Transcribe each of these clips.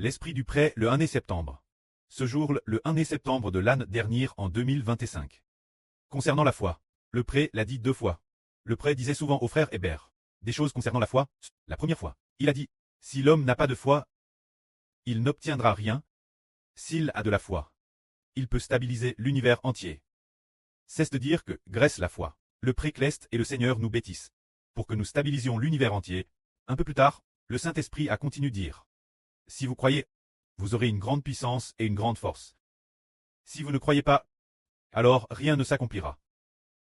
L'esprit du prêt le 1er septembre. Ce jour, le 1er septembre de l'année dernière en 2025. Concernant la foi, le prêt l'a dit 2 fois. Le prêt disait souvent au frère Hébert des choses concernant la foi. La première fois, il a dit, si l'homme n'a pas de foi, il n'obtiendra rien. S'il a de la foi, il peut stabiliser l'univers entier. Cesse de dire que, grâce la foi, le précleste et le Seigneur nous bêtissent. Pour que nous stabilisions l'univers entier, un peu plus tard, le Saint-Esprit a continué de dire. Si vous croyez, vous aurez une grande puissance et une grande force. Si vous ne croyez pas, alors rien ne s'accomplira.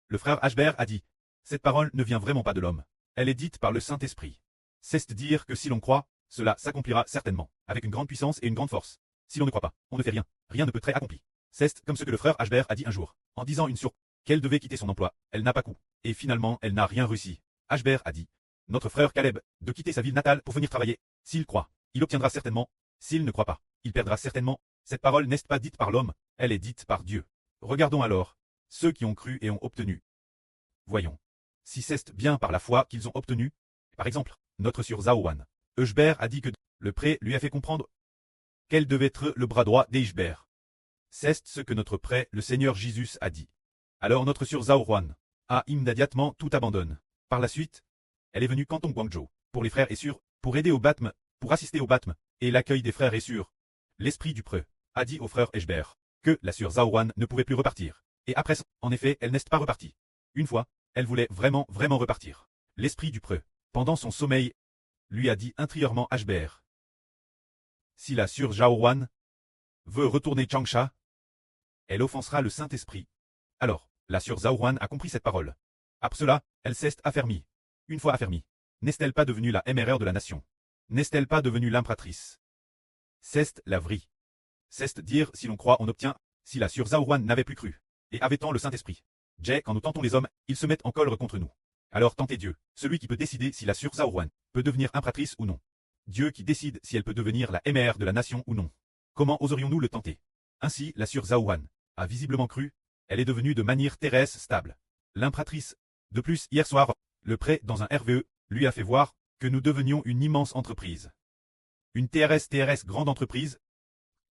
Le frère Ashbert a dit, cette parole ne vient vraiment pas de l'homme. Elle est dite par le Saint-Esprit. Cesse de dire que si l'on croit, cela s'accomplira certainement, avec une grande puissance et une grande force. Si l'on ne croit pas, on ne fait rien, rien ne peut être accompli. C'est comme ce que le frère Ashbert a dit un jour, en disant une sur qu'elle devait quitter son emploi, elle n'a pas coup, et finalement elle n'a rien réussi. Ashbert a dit, notre frère Caleb, de quitter sa ville natale pour venir travailler. S'il croit, il obtiendra certainement. S'il ne croit pas, il perdra certainement. Cette parole n'est pas dite par l'homme, elle est dite par Dieu. Regardons alors ceux qui ont cru et ont obtenu. Voyons. Si c'est bien par la foi qu'ils ont obtenu, par exemple, notre sur Zaouan, Ashbert a dit que le prêt lui a fait comprendre quel devait être le bras droit d'Ashbert. C'est ce que notre prêt, le Seigneur Jésus, a dit. Alors notre sur Zaouan a immédiatement tout abandonné. Par la suite, elle est venue Canton Guangzhou, pour les frères et sœurs, pour aider au baptême, pour assister au baptême, et l'accueil des frères et sœurs. L'esprit du preux a dit au frère Ashbert que la sœur Zaouan ne pouvait plus repartir. Et après ça, en effet, elle n'est pas repartie. Une fois, elle voulait vraiment repartir. L'esprit du preux, pendant son sommeil, lui a dit intérieurement Ashbert. Si la sœur Zaouan veut retourner Changsha, elle offensera le Saint-Esprit. Alors, la sœur Zaouan a compris cette parole. Après cela, elle s'est affermie. Une fois affermie, n'est-elle pas devenue la MRR de la nation? N'est-elle pas devenue l'impératrice? C'est la vraie. C'est dire si l'on croit on obtient, si la sœur Zaouan n'avait plus cru, et avait tant le Saint-Esprit. Jay, quand nous tentons les hommes, ils se mettent en colère contre nous. Alors tentez Dieu, celui qui peut décider si la sœur Zaouan peut devenir impératrice ou non. Dieu qui décide si elle peut devenir la MRR de la nation ou non. Comment oserions-nous le tenter? Ainsi, la sœur Zaouan a visiblement cru, elle est devenue de manière terrestre stable. L'impératrice. De plus, hier soir, le prêt dans un RVE lui a fait voir que nous devenions une immense entreprise. Une TRS grande entreprise.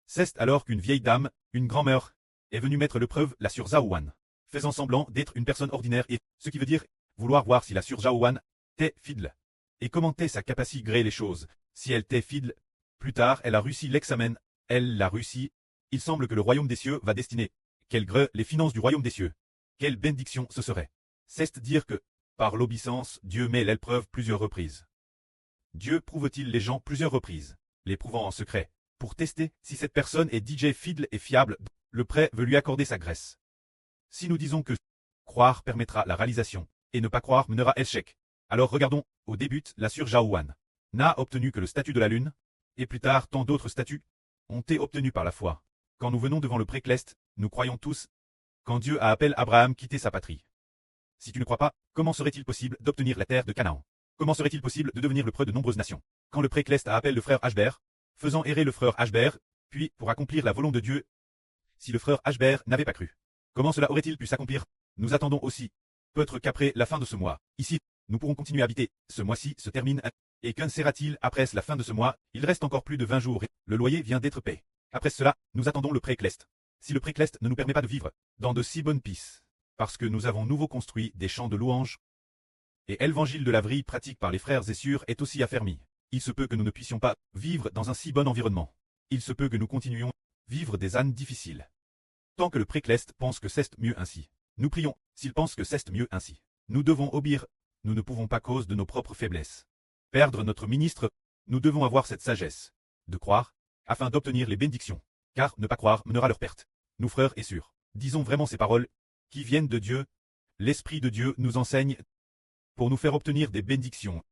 C'est alors qu'une vieille dame, une grand-mère, est venue mettre l'épreuve la sœur Zaouan, faisant semblant d'être une personne ordinaire et, ce qui veut dire, vouloir voir si la sœur Zaouan était fidèle. Et commenter sa capacité gré les choses, si elle était fidèle. Plus tard, elle a réussi l'examen, elle l'a réussi. Il semble que le royaume des cieux va destiner. Quelle gré les finances du royaume des cieux. Quelle bénédiction ce serait. C'est dire que, par l'obéissance, Dieu met l'épreuve plusieurs reprises. Dieu prouve-t-il les gens plusieurs reprises, les prouvant en secret, pour tester si cette personne est DJ fidèle et fiable, le prêt veut lui accorder sa grâce. Si nous disons que croire permettra la réalisation, et ne pas croire mènera échec, alors regardons, au début, la sœur Zaouan n'a obtenu que le statut de la lune, et plus tard tant d'autres statuts ont été obtenus par la foi. Quand nous venons devant le précleste, nous croyons tous, quand Dieu a appelé Abraham quitter sa patrie. Si tu ne crois pas, comment serait-il possible d'obtenir la terre de Canaan? Comment serait-il possible de devenir le preux de nombreuses nations? Quand le précleste a appelé le frère Ashbert, faisant errer le frère Ashbert, puis, pour accomplir la volonté de Dieu, si le frère Ashbert n'avait pas cru, comment cela aurait-il pu s'accomplir? Nous attendons aussi, peut-être qu'après la fin de ce mois, ici, nous pourrons continuer à habiter, ce mois-ci se termine, et qu'en sera-t-il après la fin de ce mois? Il reste encore plus de 20 jours et le loyer vient d'être payé. Après cela, nous attendons le précleste. Si le précleste ne nous permet pas de vivre dans de si bonnes pistes, parce que nous avons nouveau construit des champs de louanges, et l'évangile de la vraie pratique par les frères et sœurs est aussi affermi. Il se peut que nous ne puissions pas vivre dans un si bon environnement. Il se peut que nous continuions vivre des ânes difficiles. Tant que le précleste pense que c'est mieux ainsi. Nous prions, s'il pense que c'est mieux ainsi. Nous devons obéir, nous ne pouvons pas cause de nos propres faiblesses. Perdre notre ministre, nous devons avoir cette sagesse de croire, afin d'obtenir les bénédictions. Car ne pas croire mènera leur perte. Nous frères et sœurs, disons vraiment ces paroles, qui viennent de Dieu. L'Esprit de Dieu nous enseigne pour nous faire obtenir des bénédictions.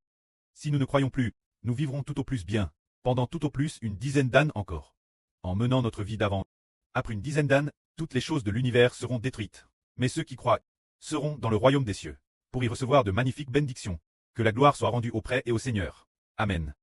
Si nous ne croyons plus, nous vivrons tout au plus bien, pendant tout au plus une dizaine d'années encore. En menant notre vie d'avant. Après une dizaine d'années, toutes les choses de l'univers seront détruites. Mais ceux qui croient seront dans le royaume des cieux, pour y recevoir de magnifiques bénédictions. Que la gloire soit rendue au prêt et au Seigneur. Amen.